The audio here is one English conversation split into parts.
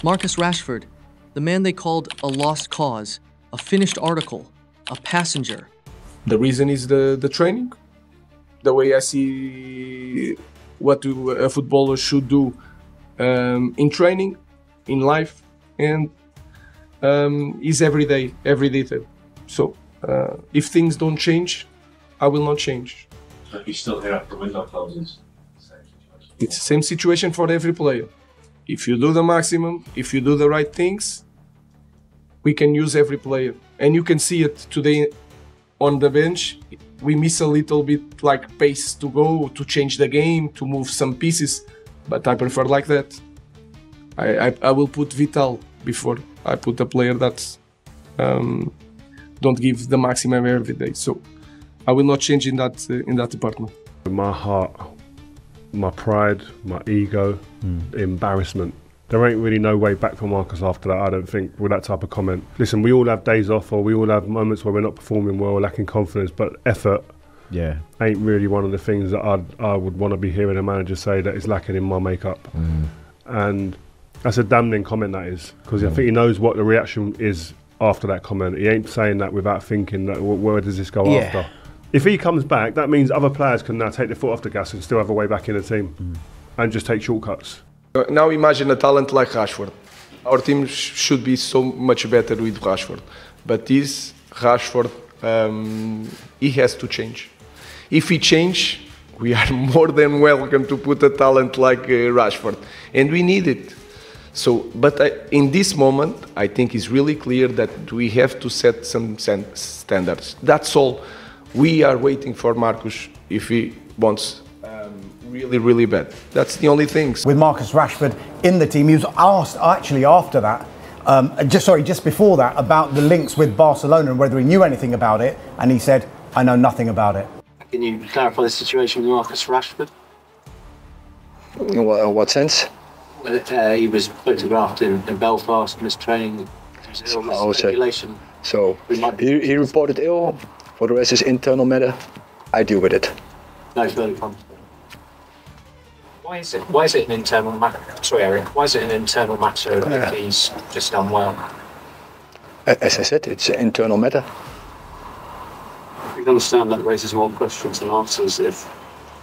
Marcus Rashford, the man they called a lost cause, a finished article, a passenger. The reason is the training. The way I see what a footballer should do in training, in life, and is every day, every detail. So if things don't change, I will not change. But you still here after the window closes. It's the same situation for every player. If you do the maximum, if you do the right things, we can use every player. And you can see it today on the bench. We miss a little bit like pace to go, to change the game, to move some pieces. But I prefer like that. I will put Vital before I put a player that don't give the maximum every day. So I will not change in that department. My heart, my pride, my ego, embarrassment. There ain't really no way back for Marcus after that, I don't think, with that type of comment. Listen, we all have days off or we all have moments where we're not performing well or lacking confidence, but effort ain't really one of the things that I would want to be hearing a manager say that is lacking in my makeup. And that's a damning comment, that is, because I think he knows what the reaction is after that comment. He ain't saying that without thinking that where does this go after. If he comes back, that means other players can now take their foot off the gas and still have a way back in the team and just take shortcuts. Now imagine a talent like Rashford. Our team should be so much better with Rashford. But this Rashford, he has to change. If he change, we are more than welcome to put a talent like Rashford. And we need it. So, but in this moment, I think it's really clear that we have to set some standards. That's all. We are waiting for Marcus if he wants really, really bad. That's the only thing. With Marcus Rashford in the team, he was asked actually after that, just before that, about the links with Barcelona and whether he knew anything about it, and he said, "I know nothing about it." Can you clarify the situation with Marcus Rashford? In what sense? He was photographed in Belfast in his training. Speculation. So he reported ill. For the rest is internal matter. I deal with it. No further comment. Why is it an internal matter? Sorry, Erik. Why is it an internal matter if he's just unwell? As I said, it's an internal matter. You can understand that raises more questions than answers if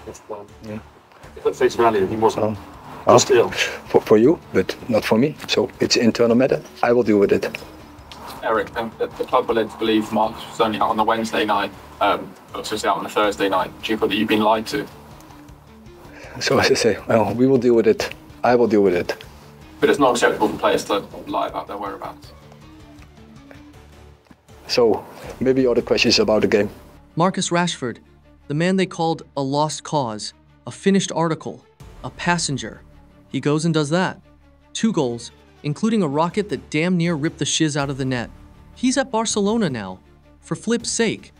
at face value he wasn't just ill. For you, but not for me. So it's internal matter. I will deal with it. Erik, the club were led to believe Marcus was only out on the Wednesday night, but was out on the Thursday night. Do you feel that you've been lied to? So as I say, well, we will deal with it. I will deal with it. But it's not acceptable for players to lie about their whereabouts. So maybe other questions about the game. Marcus Rashford, the man they called a lost cause, a finished article, a passenger. He goes and does that. 2 goals, including a rocket that damn near ripped the shiz out of the net. He's at Barcelona now. For flip's sake.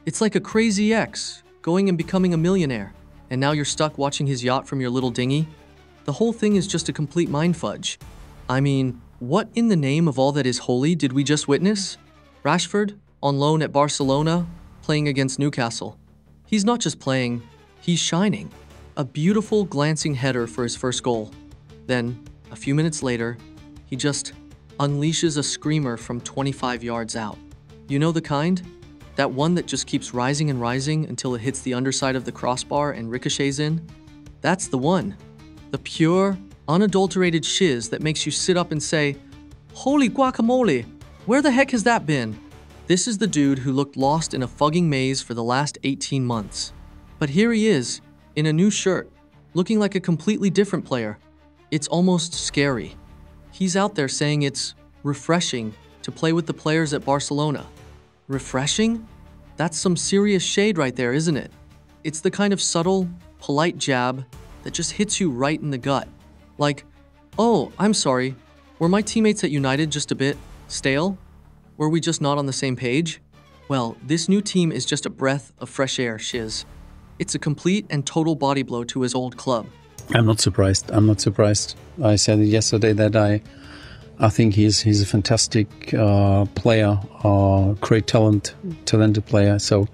It's like a crazy ex, going and becoming a millionaire, and now you're stuck watching his yacht from your little dinghy? The whole thing is just a complete mindfudge. I mean, what in the name of all that is holy did we just witness? Rashford, on loan at Barcelona, playing against Newcastle. He's not just playing, he's shining. A beautiful glancing header for his first goal. Then, a few minutes later, he just unleashes a screamer from 25 yards out. You know the kind? That one that just keeps rising and rising until it hits the underside of the crossbar and ricochets in? That's the one. The pure, unadulterated shiz that makes you sit up and say, "Holy guacamole, where the heck has that been?" This is the dude who looked lost in a fugging maze for the last 18 months. But here he is, in a new shirt, looking like a completely different player. It's almost scary. He's out there saying it's refreshing to play with the players at Barcelona. Refreshing? That's some serious shade right there, isn't it? It's the kind of subtle, polite jab that just hits you right in the gut. Like, "Oh, I'm sorry, were my teammates at United just a bit stale? Were we just not on the same page?" Well, this new team is just a breath of fresh air, shiz. It's a complete and total body blow to his old club. I'm not surprised. I said yesterday that I think he's a fantastic player, great talented player. So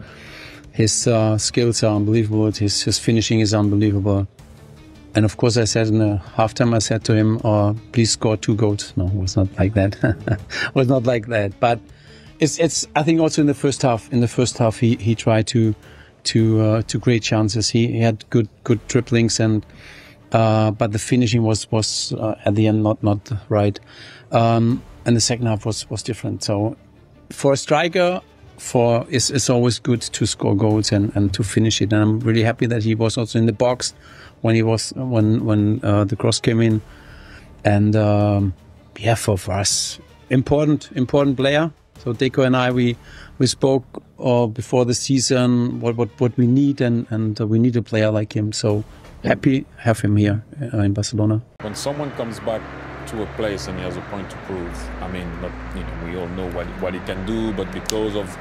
his skills are unbelievable. His finishing is unbelievable. And of course, I said in the halftime, I said to him, please score 2 goals. No, it was not like that. It was not like that. But it's. I think also in the first half, he tried to create chances. He had good dribblings, and but the finishing was at the end not right. And the second half was different. So for a striker, it's always good to score goals and to finish it. And I'm really happy that he was also in the box when the cross came in. And for us, important player. So Deco and I, we spoke before the season what we need, and we need a player like him. So happy to have him here in Barcelona. When someone comes back to a place and he has a point to prove, I mean, we all know what he can do, but because of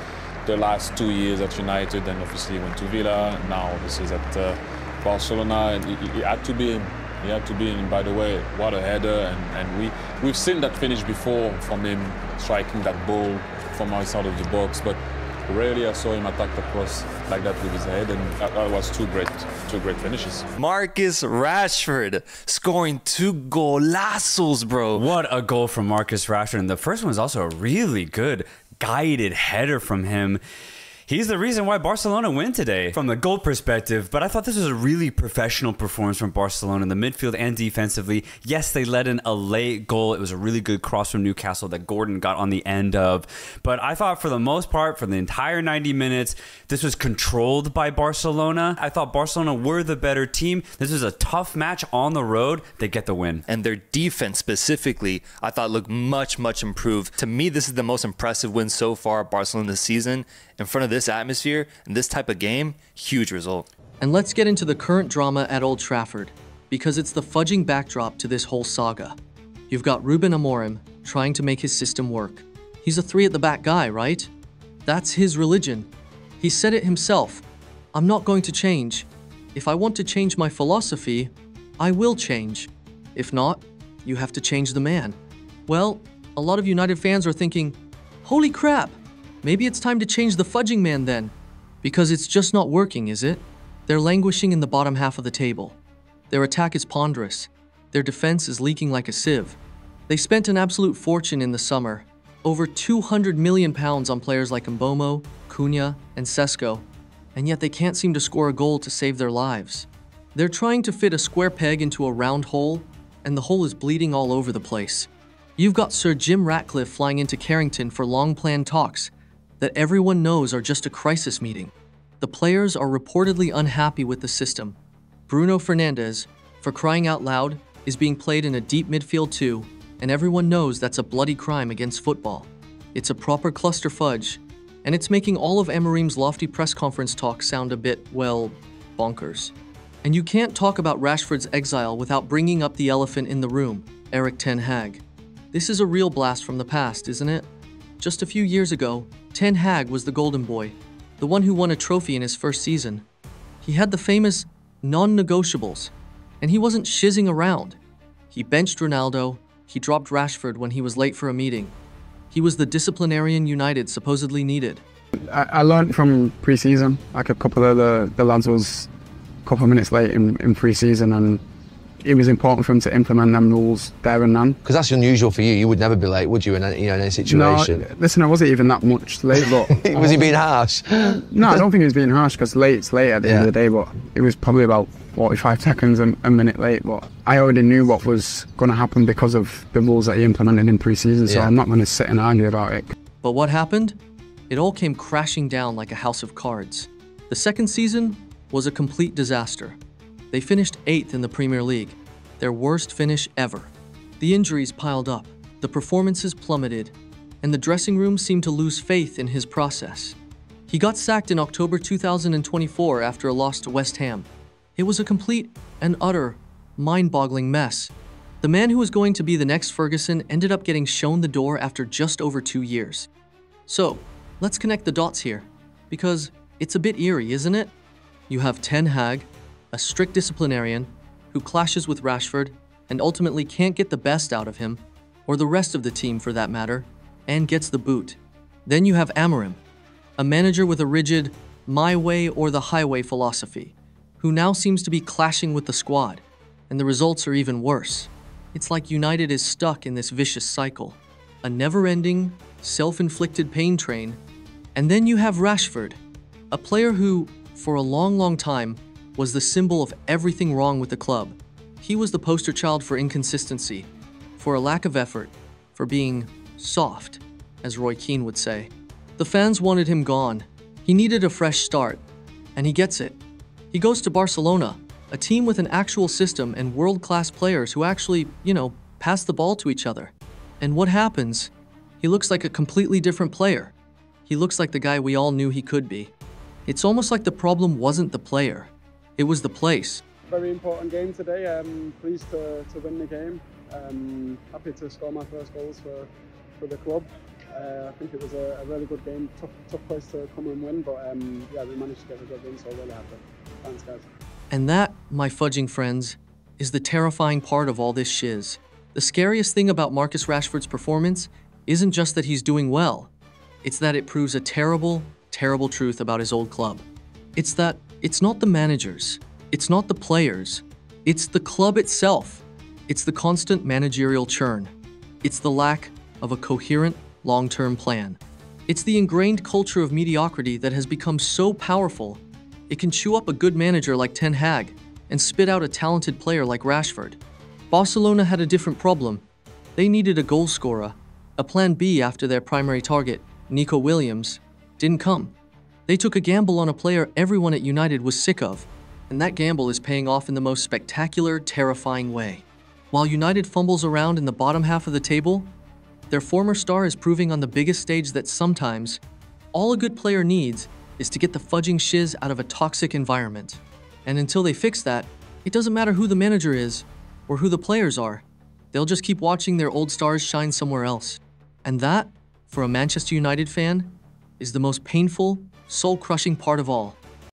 the last 2 years at United, and obviously he went to Villa, now this is at Barcelona, and he had to be in. He had to be in. By the way, what a header, and we've seen that finish before from him, striking that ball from outside of the box, but rarely I saw him attack the cross like that with his head, and that was two great finishes. Marcus Rashford scoring 2 golazos, bro. What a goal from Marcus Rashford. And the first one was also a really good guided header from him. He's the reason why Barcelona win today from the goal perspective, but I thought this was a really professional performance from Barcelona in the midfield and defensively. Yes, they let in a late goal. It was a really good cross from Newcastle that Gordon got on the end of, but I thought for the most part, for the entire 90 minutes, this was controlled by Barcelona. I thought Barcelona were the better team. This was a tough match on the road. They get the win. And their defense specifically, I thought looked much improved. To me, this is the most impressive win so far at Barcelona this season. In front of this atmosphere and this type of game, huge result. And let's get into the current drama at Old Trafford, because it's the fudging backdrop to this whole saga. You've got Ruben Amorim trying to make his system work. He's a 3-at-the-back guy, right? That's his religion. He said it himself. I'm not going to change. If I want to change my philosophy, I will change. If not, you have to change the man. Well, a lot of United fans are thinking, holy crap, maybe it's time to change the fudging man then, because it's just not working, is it? They're languishing in the bottom half of the table. Their attack is ponderous. Their defense is leaking like a sieve. They spent an absolute fortune in the summer, over £200 million on players like Mbomo, Cunha, and Sesko, and yet they can't seem to score a goal to save their lives. They're trying to fit a square peg into a round hole, and the hole is bleeding all over the place. You've got Sir Jim Ratcliffe flying into Carrington for long-planned talks that everyone knows are just a crisis meeting. The players are reportedly unhappy with the system. Bruno Fernandes, for crying out loud, is being played in a deep midfield too, and everyone knows that's a bloody crime against football. It's a proper cluster fudge, and it's making all of Amorim's lofty press conference talk sound a bit, well, bonkers. And you can't talk about Rashford's exile without bringing up the elephant in the room, Erik Ten Hag. This is a real blast from the past, isn't it? Just a few years ago, Ten Hag was the golden boy, the one who won a trophy in his first season. He had the famous non-negotiables, and he wasn't shizzing around. He benched Ronaldo, he dropped Rashford when he was late for a meeting. He was the disciplinarian United supposedly needed. I learned from pre-season, like a couple of the lads was a couple of minutes late in pre-season, and it was important for him to implement them rules there and then. Because that's unusual for you. You would never be late, would you, in any situation? No, listen, I wasn't even that much late, but... Was he being harsh? No, I don't think he was being harsh, because late's late at the end of the day, but it was probably about 45 seconds, a minute late, but I already knew what was going to happen because of the rules that he implemented in pre-season, so I'm not going to sit and argue about it. But what happened? It all came crashing down like a house of cards. The second season was a complete disaster. They finished 8th in the Premier League, their worst finish ever. The injuries piled up, the performances plummeted, and the dressing room seemed to lose faith in his process. He got sacked in October 2024 after a loss to West Ham. It was a complete and utter, mind-boggling mess. The man who was going to be the next Ferguson ended up getting shown the door after just over 2 years. So, let's connect the dots here, because it's a bit eerie, isn't it? You have Ten Hag, a strict disciplinarian, who clashes with Rashford and ultimately can't get the best out of him, or the rest of the team for that matter, and gets the boot. Then you have Amorim, a manager with a rigid, my way or the highway philosophy, who now seems to be clashing with the squad. and the results are even worse. It's like United is stuck in this vicious cycle, a never-ending, self-inflicted pain train. And then you have Rashford, a player who, for a long time, was the symbol of everything wrong with the club. He was the poster child for inconsistency, for a lack of effort, for being soft, as Roy Keane would say. The fans wanted him gone. He needed a fresh start, and he gets it. He goes to Barcelona, a team with an actual system and world-class players who actually, pass the ball to each other. And what happens? He looks like a completely different player. He looks like the guy we all knew he could be. It's almost like the problem wasn't the player. It was the place. Very important game today. Pleased to win the game. Happy to score my first goals for the club. I think it was a really good game. Tough place to come and win, but we managed to get the good win, so really happy. Thanks, guys. And that, my fudging friends, is the terrifying part of all this shiz. The scariest thing about Marcus Rashford's performance isn't just that he's doing well. It's that it proves a terrible truth about his old club. It's that it's not the managers, it's not the players, it's the club itself. It's the constant managerial churn. It's the lack of a coherent, long-term plan. It's the ingrained culture of mediocrity that has become so powerful, it can chew up a good manager like Ten Hag and spit out a talented player like Rashford. Barcelona had a different problem. They needed a goal scorer, a plan B after their primary target, Nico Williams, didn't come. They took a gamble on a player everyone at United was sick of, and that gamble is paying off in the most spectacular, terrifying way. While United fumbles around in the bottom half of the table, their former star is proving on the biggest stage that sometimes, all a good player needs is to get the fudging shiz out of a toxic environment. And until they fix that, it doesn't matter who the manager is or who the players are. They'll just keep watching their old stars shine somewhere else. And that, for a Manchester United fan, is the most painful, soul-crushing part of all.